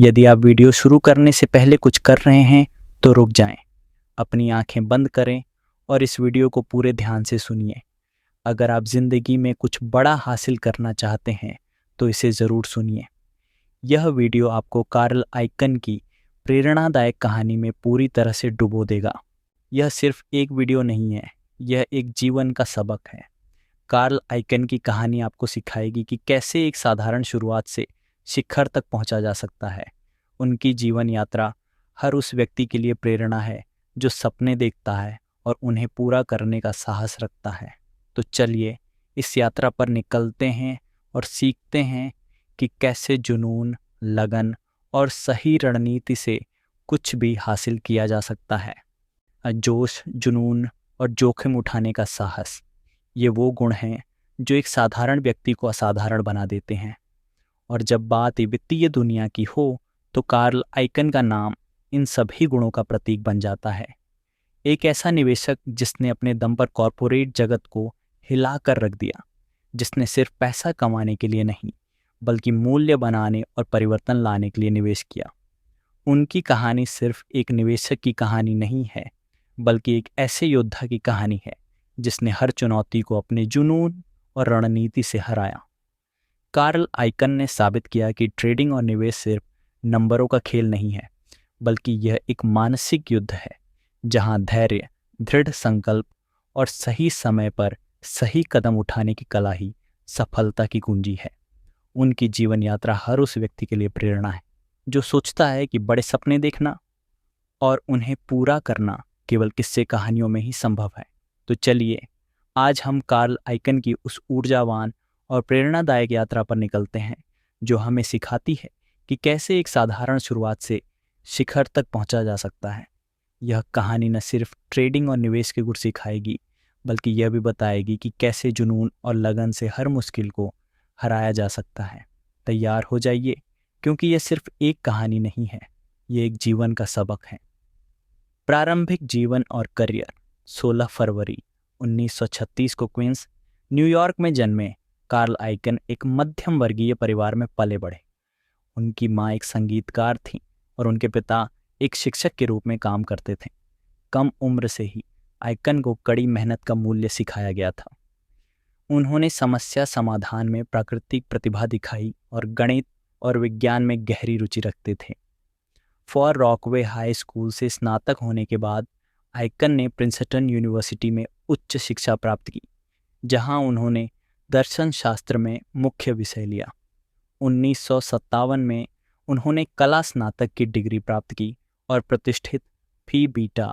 यदि आप वीडियो शुरू करने से पहले कुछ कर रहे हैं तो रुक जाएं, अपनी आंखें बंद करें और इस वीडियो को पूरे ध्यान से सुनिए। अगर आप ज़िंदगी में कुछ बड़ा हासिल करना चाहते हैं तो इसे ज़रूर सुनिए। यह वीडियो आपको कार्ल आइकन की प्रेरणादायक कहानी में पूरी तरह से डुबो देगा। यह सिर्फ एक वीडियो नहीं है, यह एक जीवन का सबक है। कार्ल आइकन की कहानी आपको सिखाएगी कि कैसे एक साधारण शुरुआत से शिखर तक पहुंचा जा सकता है। उनकी जीवन यात्रा हर उस व्यक्ति के लिए प्रेरणा है जो सपने देखता है और उन्हें पूरा करने का साहस रखता है। तो चलिए इस यात्रा पर निकलते हैं और सीखते हैं कि कैसे जुनून, लगन और सही रणनीति से कुछ भी हासिल किया जा सकता है। जोश, जुनून और जोखिम उठाने का साहस, ये वो गुण हैं जो एक साधारण व्यक्ति को असाधारण बना देते हैं। और जब बात वित्तीय दुनिया की हो तो कार्ल आइकन का नाम इन सभी गुणों का प्रतीक बन जाता है। एक ऐसा निवेशक जिसने अपने दम पर कॉरपोरेट जगत को हिला कर रख दिया, जिसने सिर्फ पैसा कमाने के लिए नहीं बल्कि मूल्य बनाने और परिवर्तन लाने के लिए निवेश किया। उनकी कहानी सिर्फ एक निवेशक की कहानी नहीं है, बल्कि एक ऐसे योद्धा की कहानी है जिसने हर चुनौती को अपने जुनून और रणनीति से हराया। कार्ल आइकन ने साबित किया कि ट्रेडिंग और निवेश सिर्फ नंबरों का खेल नहीं है, बल्कि यह एक मानसिक युद्ध है जहां धैर्य, दृढ़ संकल्प और सही समय पर सही कदम उठाने की कला ही सफलता की कुंजी है। उनकी जीवन यात्रा हर उस व्यक्ति के लिए प्रेरणा है जो सोचता है कि बड़े सपने देखना और उन्हें पूरा करना केवल किस्से कहानियों में ही संभव है। तो चलिए आज हम कार्ल आइकन की उस ऊर्जावान और प्रेरणादायक यात्रा पर निकलते हैं जो हमें सिखाती है कि कैसे एक साधारण शुरुआत से शिखर तक पहुंचा जा सकता है। यह कहानी न सिर्फ ट्रेडिंग और निवेश के गुर सिखाएगी, बल्कि यह भी बताएगी कि कैसे जुनून और लगन से हर मुश्किल को हराया जा सकता है। तैयार हो जाइए, क्योंकि यह सिर्फ एक कहानी नहीं है, ये एक जीवन का सबक है। प्रारंभिक जीवन और करियर। 16 फरवरी 1936 को क्वींस, न्यूयॉर्क में जन्मे कार्ल आइकन एक मध्यम वर्गीय परिवार में पले बढ़े। उनकी माँ एक संगीतकार थीं और उनके पिता एक शिक्षक के रूप में काम करते थे। कम उम्र से ही आइकन को कड़ी मेहनत का मूल्य सिखाया गया था। उन्होंने समस्या समाधान में प्राकृतिक प्रतिभा दिखाई और गणित और विज्ञान में गहरी रुचि रखते थे। फॉर रॉकवे हाई स्कूल से स्नातक होने के बाद आइकन ने प्रिंसटन यूनिवर्सिटी में उच्च शिक्षा प्राप्त की, जहां उन्होंने दर्शन शास्त्र में मुख्य विषय लिया। 1957 में उन्होंने कला स्नातक की डिग्री प्राप्त की और प्रतिष्ठित फी बीटा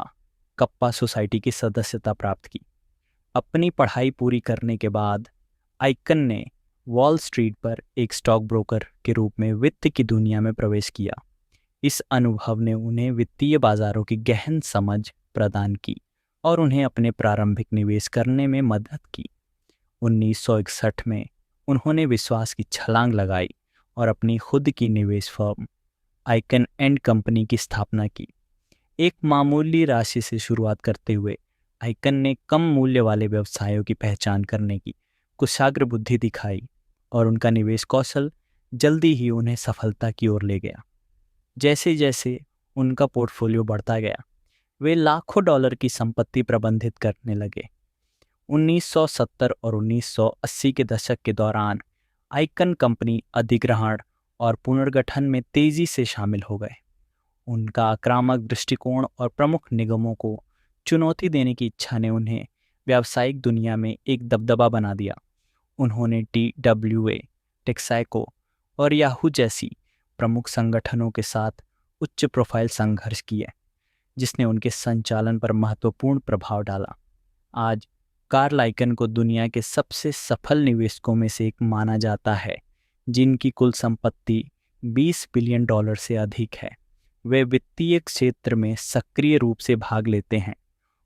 कप्पा सोसाइटी की सदस्यता प्राप्त की। अपनी पढ़ाई पूरी करने के बाद आइकन ने वॉल स्ट्रीट पर एक स्टॉक ब्रोकर के रूप में वित्त की दुनिया में प्रवेश किया। इस अनुभव ने उन्हें वित्तीय बाजारों की गहन समझ प्रदान की और उन्हें अपने प्रारंभिक निवेश करने में मदद की। 1961 में उन्होंने विश्वास की छलांग लगाई और अपनी खुद की निवेश फर्म आइकन एंड कंपनी की स्थापना की। एक मामूली राशि से शुरुआत करते हुए आइकन ने कम मूल्य वाले व्यवसायों की पहचान करने की कुशाग्र बुद्धि दिखाई और उनका निवेश कौशल जल्दी ही उन्हें सफलता की ओर ले गया। जैसे जैसे उनका पोर्टफोलियो बढ़ता गया, वे लाखों डॉलर की संपत्ति प्रबंधित करने लगे। 1970 और 1980 के दशक के दौरान आइकन कंपनी अधिग्रहण और पुनर्गठन में तेजी से शामिल हो गए। उनका आक्रामक दृष्टिकोण और प्रमुख निगमों को चुनौती देने की इच्छा ने उन्हें व्यावसायिक दुनिया में एक दबदबा बना दिया। उन्होंने TWA, टेक्साइको और याहू जैसी प्रमुख संगठनों के साथ उच्च प्रोफाइल संघर्ष किए, जिसने उनके संचालन पर महत्वपूर्ण प्रभाव डाला। आज कार्ल आइकन को दुनिया के सबसे सफल निवेशकों में से एक माना जाता है, जिनकी कुल संपत्ति $20 बिलियन से अधिक है। वे वित्तीय क्षेत्र में सक्रिय रूप से भाग लेते हैं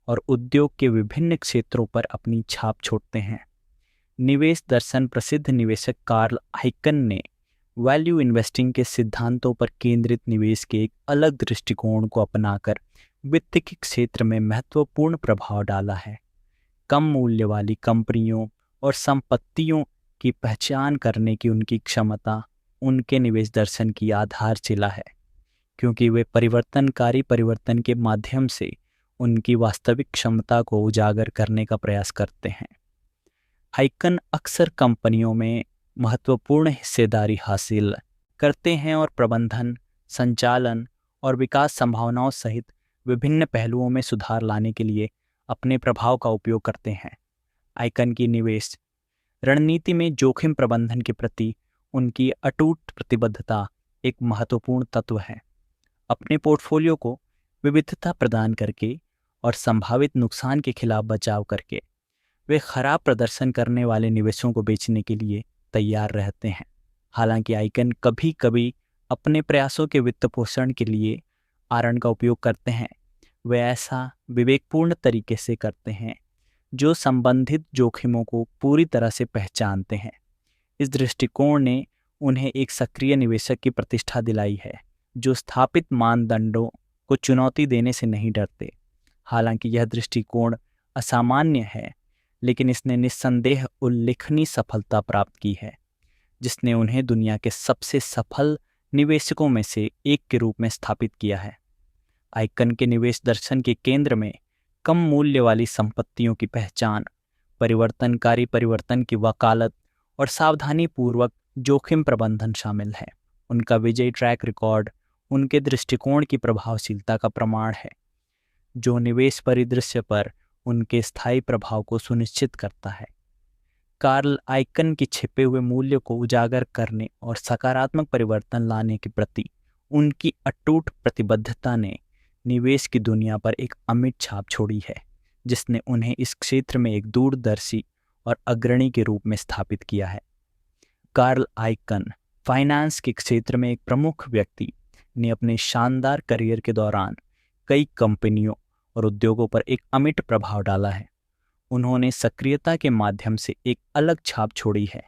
और उद्योग के विभिन्न क्षेत्रों पर अपनी छाप छोड़ते हैं। निवेश दर्शन प्रसिद्ध निवेशक कार्ल आइकन ने वैल्यू इन्वेस्टिंग के सिद्धांतों पर केंद्रित निवेश के एक अलग दृष्टिकोण को अपनाकर वित्त के क्षेत्र में महत्वपूर्ण प्रभाव डाला है। कम मूल्य वाली कंपनियों और संपत्तियों की पहचान करने की उनकी क्षमता उनके निवेश दर्शन की आधारशिला है, क्योंकि वे परिवर्तनकारी परिवर्तन के माध्यम से उनकी वास्तविक क्षमता को उजागर करने का प्रयास करते हैं। आइकन अक्सर कंपनियों में महत्वपूर्ण हिस्सेदारी हासिल करते हैं और प्रबंधन, संचालन और विकास संभावनाओं सहित विभिन्न पहलुओं में सुधार लाने के लिए अपने प्रभाव का उपयोग करते हैं। आइकन की निवेश रणनीति में जोखिम प्रबंधन के प्रति उनकी अटूट प्रतिबद्धता एक महत्वपूर्ण तत्व है। अपने पोर्टफोलियो को विविधता प्रदान करके और संभावित नुकसान के खिलाफ बचाव करके वे खराब प्रदर्शन करने वाले निवेशों को बेचने के लिए तैयार रहते हैं। हालांकि आइकन कभी कभी अपने प्रयासों के वित्त पोषण के लिए आरएन का उपयोग करते हैं, वे ऐसा विवेकपूर्ण तरीके से करते हैं जो संबंधित जोखिमों को पूरी तरह से पहचानते हैं। इस दृष्टिकोण ने उन्हें एक सक्रिय निवेशक की प्रतिष्ठा दिलाई है जो स्थापित मानदंडों को चुनौती देने से नहीं डरते। हालांकि यह दृष्टिकोण असामान्य है, लेकिन इसने निस्संदेह उल्लेखनीय सफलता प्राप्त की है, जिसने उन्हें दुनिया के सबसे सफल निवेशकों में से एक के रूप में स्थापित किया है। आइकन के निवेश दर्शन के केंद्र में कम मूल्य वाली संपत्तियों की पहचान, परिवर्तनकारी परिवर्तन की वकालत और सावधानीपूर्वक जोखिम प्रबंधन शामिल है। उनका विजयी ट्रैक रिकॉर्ड उनके दृष्टिकोण की प्रभावशीलता का प्रमाण है, जो निवेश परिदृश्य पर उनके स्थायी प्रभाव को सुनिश्चित करता है। कार्ल आइकन के छिपे हुए मूल्य को उजागर करने और सकारात्मक परिवर्तन लाने के प्रति उनकी अटूट प्रतिबद्धता ने निवेश की दुनिया पर एक अमिट छाप छोड़ी है, जिसने उन्हें इस क्षेत्र में एक दूरदर्शी और अग्रणी के रूप में स्थापित किया है। कार्ल आइकन फाइनेंस के क्षेत्र में एक प्रमुख व्यक्ति ने अपने शानदार करियर के दौरान कई कंपनियों और उद्योगों पर एक अमिट प्रभाव डाला है। उन्होंने सक्रियता के माध्यम से एक अलग छाप छोड़ी है,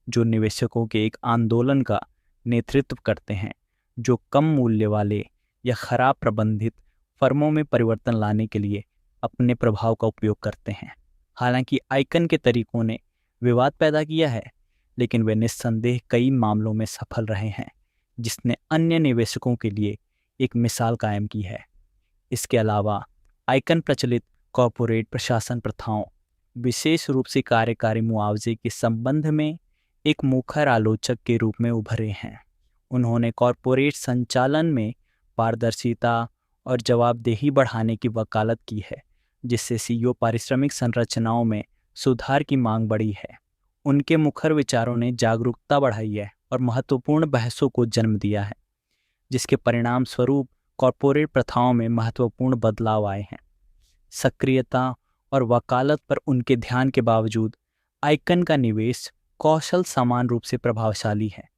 जो निवेशकों के एक आंदोलन का नेतृत्व करते हैं जो कम मूल्य वाले या खराब प्रबंधित फर्मों में परिवर्तन लाने के लिए अपने प्रभाव का उपयोग करते हैं। हालांकि आइकन के तरीकों ने विवाद पैदा किया है, लेकिन वे निस्संदेह कई मामलों में सफल रहे हैं, जिसने अन्य निवेशकों के लिए एक मिसाल कायम की है। इसके अलावा आइकन प्रचलित कॉर्पोरेट प्रशासन प्रथाओं, विशेष रूप से कार्यकारी मुआवजे के संबंध में एक मुखर आलोचक के रूप में उभरे हैं। उन्होंने कॉर्पोरेट संचालन में पारदर्शिता और जवाबदेही बढ़ाने की वकालत की है, जिससे सीईओ पारिश्रमिक संरचनाओं में सुधार की मांग बढ़ी है। उनके मुखर विचारों ने जागरूकता बढ़ाई है और महत्वपूर्ण बहसों को जन्म दिया है, जिसके परिणाम स्वरूप कॉर्पोरेट प्रथाओं में महत्वपूर्ण बदलाव आए हैं। सक्रियता और वकालत पर उनके ध्यान के बावजूद आइकन का निवेश कौशल समान रूप से प्रभावशाली है।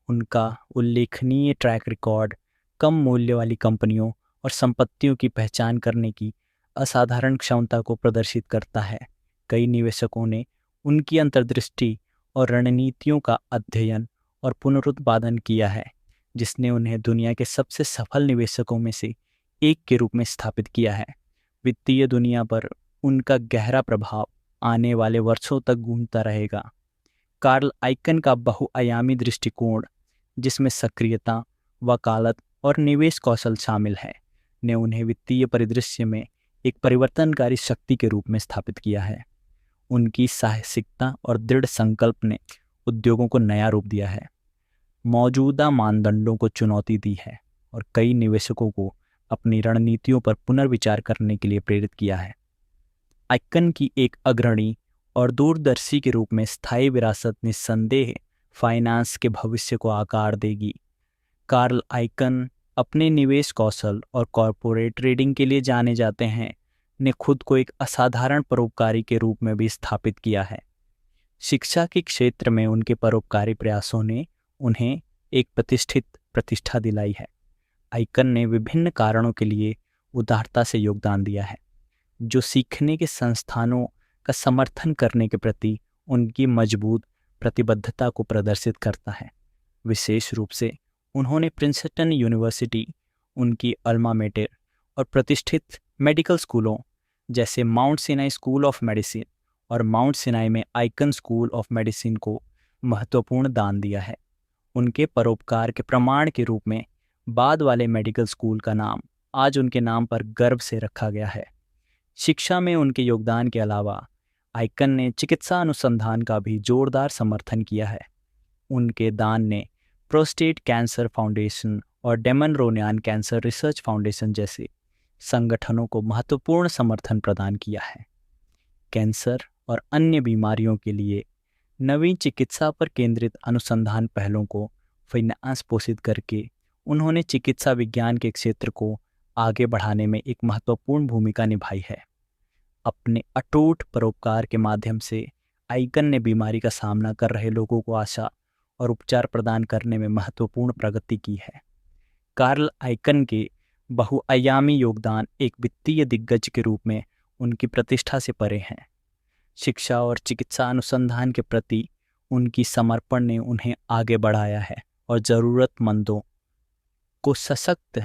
उनका उल्लेखनीय ट्रैक रिकॉर्ड कम मूल्य वाली कंपनियों और संपत्तियों की पहचान करने की असाधारण क्षमता को प्रदर्शित करता है। कई निवेशकों ने उनकी अंतर्दृष्टि और रणनीतियों का अध्ययन और पुनरुत्पादन किया है, जिसने उन्हें दुनिया के सबसे सफल निवेशकों में से एक के रूप में स्थापित किया है। वित्तीय दुनिया पर उनका गहरा प्रभाव आने वाले वर्षों तक गूंजता रहेगा। कार्ल आइकन का बहुआयामी दृष्टिकोण, जिसमें सक्रियता, वकालत और निवेश कौशल शामिल है, ने उन्हें वित्तीय परिदृश्य में एक परिवर्तनकारी शक्ति के रूप में स्थापित किया है। उनकी साहसिकता और दृढ़ संकल्प ने उद्योगों को नया रूप दिया है, मौजूदा मानदंडों को चुनौती दी है और कई निवेशकों को अपनी रणनीतियों पर पुनर्विचार करने के लिए प्रेरित किया है। आइकन की एक अग्रणी और दूरदर्शी के रूप में स्थायी विरासत निस्संदेह फाइनेंस के भविष्य को आकार देगी। कार्ल आइकन अपने निवेश कौशल और कॉर्पोरेट ट्रेडिंग के लिए जाने जाते हैं, ने खुद को एक असाधारण परोपकारी के रूप में भी स्थापित किया है। शिक्षा के क्षेत्र में उनके परोपकारी प्रयासों ने उन्हें एक प्रतिष्ठित प्रतिष्ठा दिलाई है। आइकन ने विभिन्न कारणों के लिए उदारता से योगदान दिया है, जो सीखने के संस्थानों का समर्थन करने के प्रति उनकी मजबूत प्रतिबद्धता को प्रदर्शित करता है। विशेष रूप से उन्होंने प्रिंसटन यूनिवर्सिटी, उनकी अल्मा मेटर और प्रतिष्ठित मेडिकल स्कूलों जैसे Mount Sinai school of medicine और माउंट सिनाई में आइकन स्कूल ऑफ मेडिसिन को महत्वपूर्ण दान दिया है। उनके परोपकार के प्रमाण के रूप में बाद वाले मेडिकल स्कूल का नाम आज उनके नाम पर गर्व से रखा गया है। शिक्षा में उनके योगदान के अलावा आइकन ने चिकित्सा अनुसंधान का भी जोरदार समर्थन किया है। उनके दान ने प्रोस्टेट कैंसर फाउंडेशन और डेमन रोन्यान कैंसर रिसर्च फाउंडेशन जैसे संगठनों को महत्वपूर्ण समर्थन प्रदान किया है। कैंसर और अन्य बीमारियों के लिए नवीन चिकित्सा पर केंद्रित अनुसंधान पहलों को फाइनेंस पोषित करके उन्होंने चिकित्सा विज्ञान के क्षेत्र को आगे बढ़ाने में एक महत्वपूर्ण भूमिका निभाई है। अपने अटूट परोपकार के माध्यम से आइकन ने बीमारी का सामना कर रहे लोगों को आशा और उपचार प्रदान करने में महत्वपूर्ण प्रगति की है। कार्ल आइकन के बहुआयामी योगदान एक वित्तीय दिग्गज के रूप में उनकी प्रतिष्ठा से परे हैं। शिक्षा और चिकित्सा अनुसंधान के प्रति उनकी समर्पण ने उन्हें आगे बढ़ाया है और ज़रूरतमंदों को सशक्त